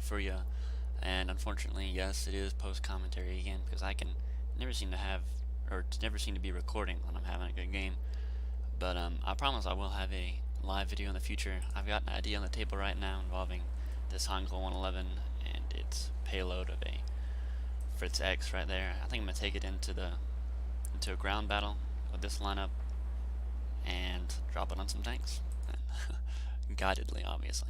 for you. And unfortunately, yes, it is post commentary again because I can never seem to have, or never seem to be recording when I'm having a good game. But I promise I will have a live video in the future. I've got an idea on the table right now involving this Heinkel 111 and its payload of a Fritz X right there. I think I'm gonna take it into a ground battle with this lineup and drop it on some tanks, guidedly, obviously.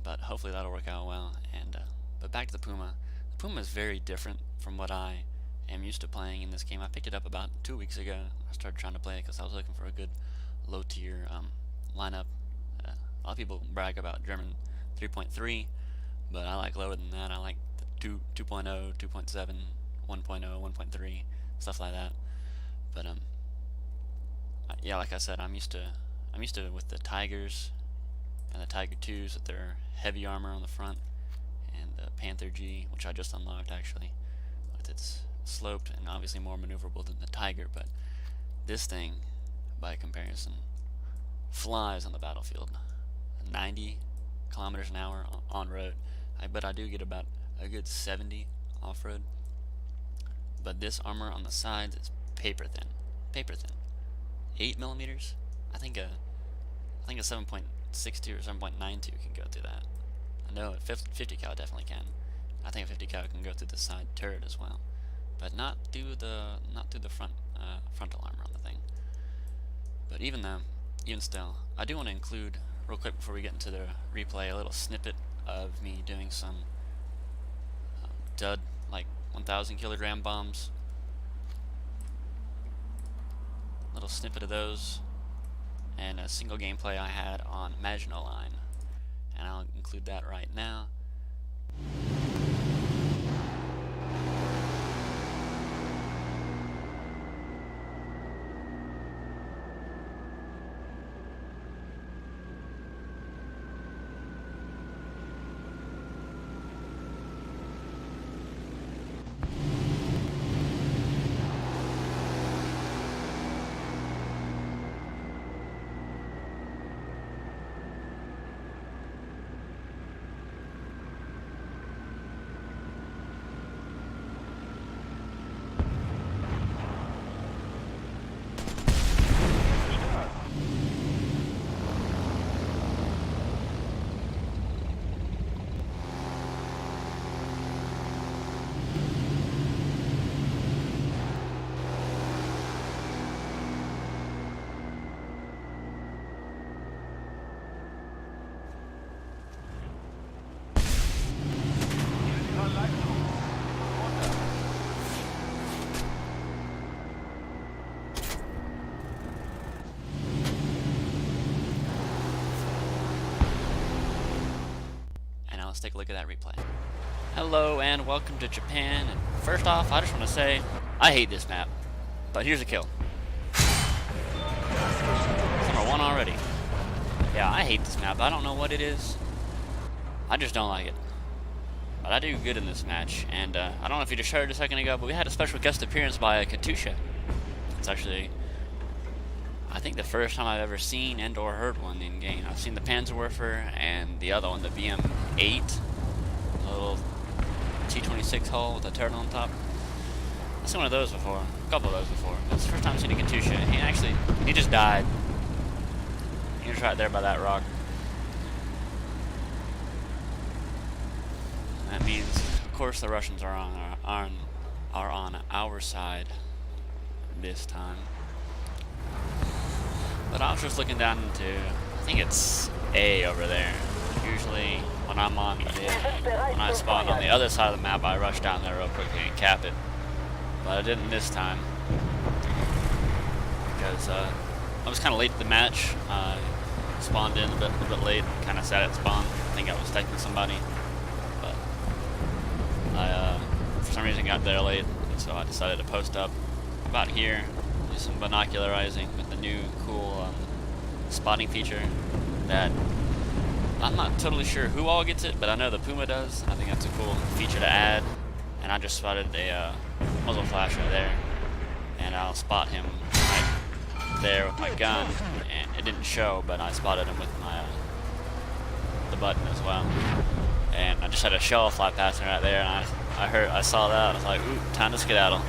But hopefully that'll work out well. And but back to the Puma. The Puma is very different from what I am used to playing in this game. I picked it up about 2 weeks ago. I started trying to play it because I was looking for a good low tier lineup. A lot of people brag about German 3.3, but I like lower than that. I like the 2.0, 2.7, 1.0, 1.3, stuff like that. But yeah, like I said, I'm used to with the Tigers and the Tiger 2s with their heavy armor on the front, and the Panther G, which I just unlocked actually, with its sloped and obviously more maneuverable than the Tiger. But this thing, by comparison, flies on the battlefield. 90 kilometers an hour on road. But I do get about a good 70 off-road. But this armor on the sides is paper thin. Paper thin. 8 millimeters. I think a 7.62 or 7.92 can go through that. I know a 50 cal definitely can. I think a 50 cal can go through the side turret as well, but not through the front frontal armor on the thing. But even still, I do want to include real quick before we get into the replay a little snippet of me doing some dud like 1,000 kilogram bombs. Little snippet of those, and a single gameplay I had on Maginot Line, and I'll include that right now. Let's take a look at that replay. Hello and welcome to Japan. And first off, I just want to say I hate this map, but here's a kill. Number 1 already. Yeah, I hate this map. I don't know what it is. I just don't like it. But I do good in this match. And I don't know if you just heard a second ago, but we had a special guest appearance by a Katusha. It's actually, I think, the first time I've ever seen and or heard one in game. I've seen the Panzerwerfer and the other one, the BM8, a little T26 hull with a turret on top. I've seen one of those before, a couple of those before. It's the first time I've seen a Katusha. He just died. He was right there by that rock. That means, of course, the Russians are on our side this time. But I was just looking down into, I think it's A over there. Usually when I spawn on the other side of the map, I rush down there real quickly and cap it. But I didn't this time because I was kind of late to the match. Spawned in a bit late, kind of sat at spawn. I think I was taking somebody, but I for some reason got there late, so I decided to post up about here. Do some binocularizing with the new cool spotting feature that I'm not totally sure who all gets it, but I know the Puma does. I think that's a cool feature to add. And I just spotted a muzzle flasher there, and I'll spot him right there with my gun, and it didn't show, but I spotted him with my the button as well. and I just had a shell fly past me right there, and I saw that, I was like, ooh, time to skedaddle.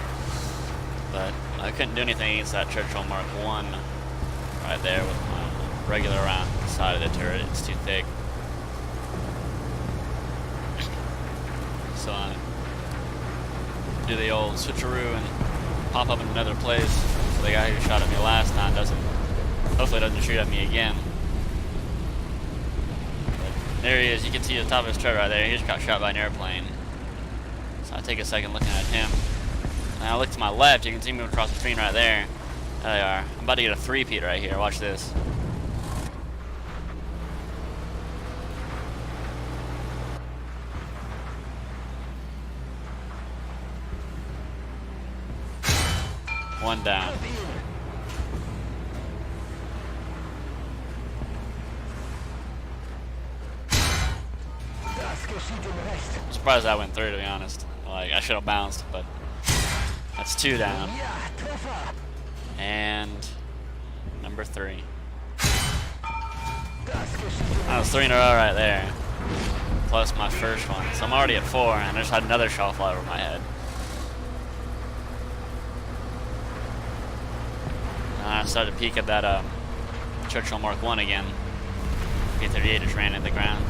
But I couldn't do anything against that Churchill Mark 1 right there with my regular round side of the turret. It's too thick. So I do the old switcheroo and pop up in another place so the guy who shot at me last time hopefully doesn't shoot at me again. But there he is. You can see the top of his turret right there. He just got shot by an airplane. So I take a second looking at him. And I look to my left. You can see me across the screen right there. There they are. I'm about to get a three-peat right here. Watch this. One down. I'm surprised that went through, to be honest. Like, I should have bounced, but that's 2 down. And number 3. That was 3 in a row right there. Plus my first one. So I'm already at 4, and I just had another shell fly over my head. And I started to peek at that Churchill Mark 1 again. P-38 just ran into the ground.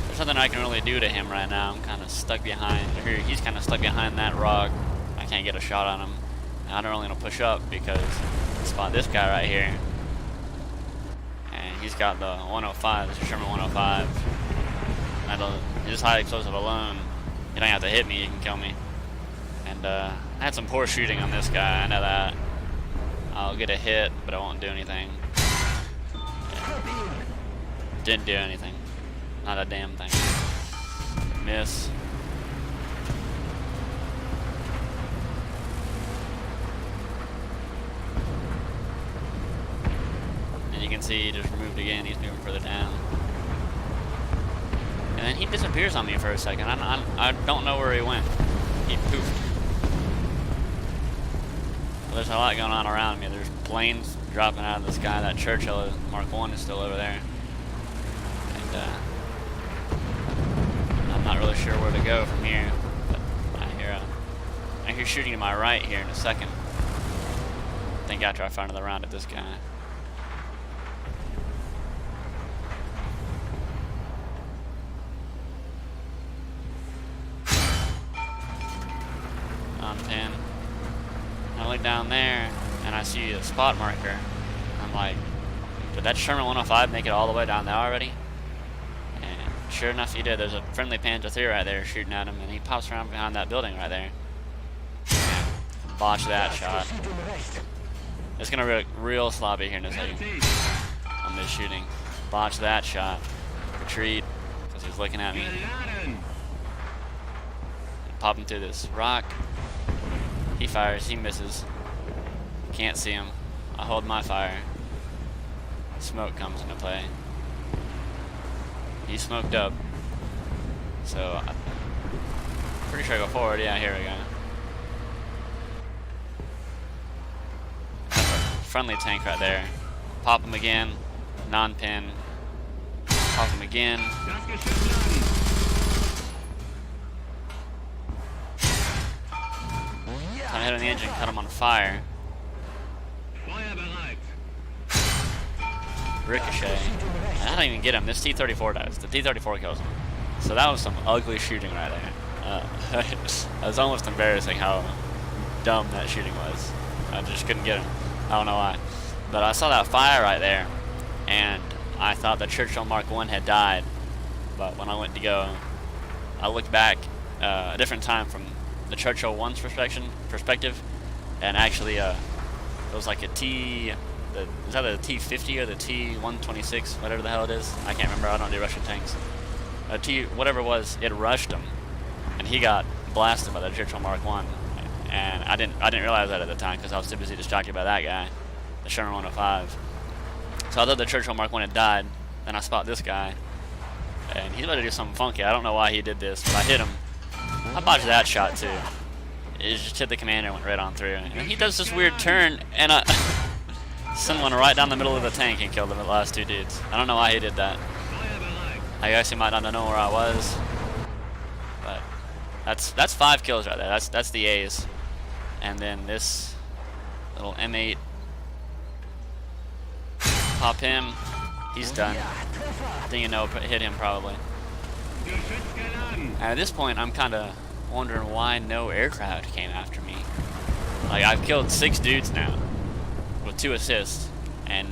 There's nothing I can really do to him right now. I'm kind of stuck behind, or he's kind of stuck behind that rock. I can't get a shot on him. And I don't really want to push up because I spot this guy right here. And he's got the 105, this is Sherman 105. He's high explosive alone. You don't have to hit me, you can kill me. And I had some poor shooting on this guy, I know that. I'll get a hit, but I won't do anything. Yeah. Didn't do anything. Not a damn thing. Miss. And you can see he just moved again. He's moving further down. And then he disappears on me for a second. I don't know where he went. He poofed. Well, there's a lot going on around me. There's planes dropping out of the sky. That Churchill Mark 1 is still over there. And I'm not really sure where to go from here. But I hear shooting to my right here in a second. I think after I fire another round at this guy. On 10. I look down there and I see a spot marker. I'm like, did that Sherman 105 make it all the way down there already? And sure enough he did. There's a friendly Panther III right there shooting at him, and he pops around behind that building right there. And botch that shot. It's gonna be real sloppy here in a second on this shooting. Botch that shot. Retreat, because he's looking at me. Pop him through this rock. He fires, he misses. Can't see him. I hold my fire. Smoke comes into play. He's smoked up. So, I'm pretty sure I go forward. Yeah, here we go. Friendly tank right there. Pop him again. Non-pin. Pop him again. Time to hit on the engine, cut him on fire. Ricochet. And I don't even get him. This T-34 does. The T-34 kills him. So that was some ugly shooting right there. It was almost embarrassing how dumb that shooting was. I just couldn't get him. I don't know why. But I saw that fire right there, and I thought the Churchill Mark 1 had died. But when I went to go, I looked back a different time from the Churchill 1's perspective, and actually it was like a is that a T-50 or the T-126, whatever the hell it is? I can't remember. I don't do Russian tanks. Whatever it was, it rushed him, and he got blasted by the Churchill Mark 1. And I didn't realize that at the time because I was too busy distracted by that guy, the Sherman 105. So I thought the Churchill Mark 1 had died. Then I spot this guy, and he's about to do something funky. I don't know why he did this, but I hit him. I botched that shot too. It just hit the commander and went right on through. And he does this weird turn, and I sent one right down the middle of the tank and killed the last 2 dudes. I don't know why he did that. I guess he might not know where I was. But that's 5 kills right there. That's the A's. And then this little M8. Pop him. He's done. Didn't you know, hit him probably. And at this point, I'm kind of wondering why no aircraft came after me. Like, I've killed 6 dudes now with 2 assists, and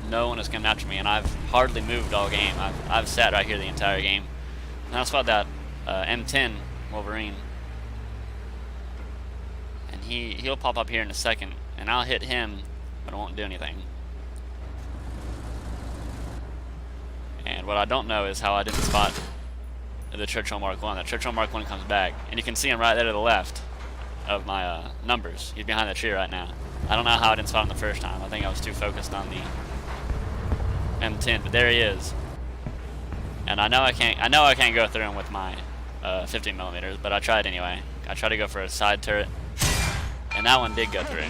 no one has come after me, and I've hardly moved all game. I've sat right here the entire game. And that's about that M10 Wolverine. And he'll pop up here in a second, and I'll hit him, but it won't do anything. And what I don't know is how I didn't spot the Churchill Mark 1. The Churchill Mark 1 comes back, and you can see him right there to the left of my numbers. He's behind the tree right now. I don't know how I didn't spot him the first time. I think I was too focused on the M10, but there he is. And I know I can't go through him with my 50 millimeters, but I tried anyway. I tried to go for a side turret, and that one did go through.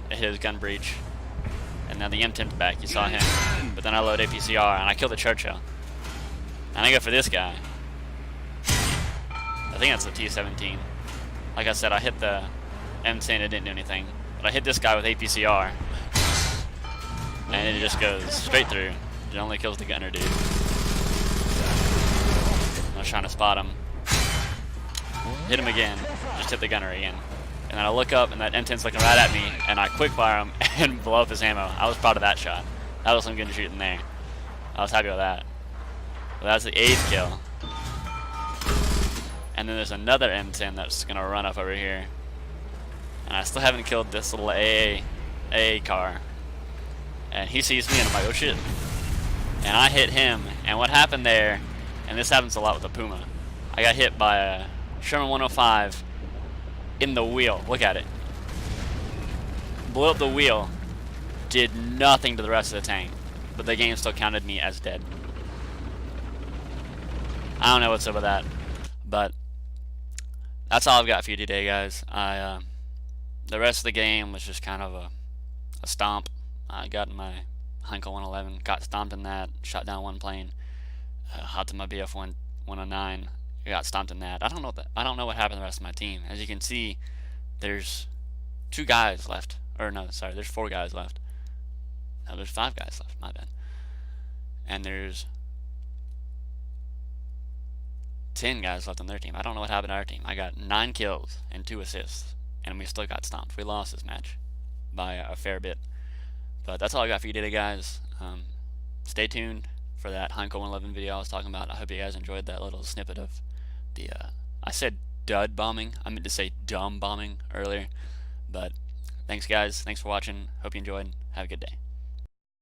It hit his gun breach. And now the M10's back, you saw him. But then I load APCR and I kill the Churchill. And I go for this guy. I think that's the T-17. Like I said, I hit the M10, it didn't do anything. But I hit this guy with APCR. And it just goes straight through. It only kills the gunner dude. I was trying to spot him. Hit him again. Just hit the gunner again. And then I look up, and that M10's looking right at me, and I quick fire him and blow up his ammo. I was proud of that shot. That was some good shooting there. I was happy with that. But that's the 8th kill. And then there's another M10 that's gonna run up over here. And I still haven't killed this little AA car. And he sees me, and I'm like, oh shit. And I hit him, and what happened there, and this happens a lot with the Puma, I got hit by a Sherman 105 in the wheel. Look at it. Blew up the wheel. Did nothing to the rest of the tank. But the game still counted me as dead. I don't know what's up with that. But that's all I've got for you today, guys. The rest of the game was just kind of a stomp. I got in my Heinkel 111, got stomped in that, shot down 1 plane. Hopped in my BF 109. I got stomped in that. I don't know what happened to the rest of my team. As you can see, there's 2 guys left. Or no, sorry, there's 4 guys left. No, there's 5 guys left. My bad. And there's 10 guys left on their team. I don't know what happened to our team. I got 9 kills and 2 assists, and we still got stomped. We lost this match by a fair bit. But that's all I got for you today, guys. Stay tuned for that Heinkel 111 video I was talking about. I hope you guys enjoyed that little snippet of the I said dud bombing. I meant to say dumb bombing earlier. But thanks, guys. Thanks for watching. Hope you enjoyed. Have a good day.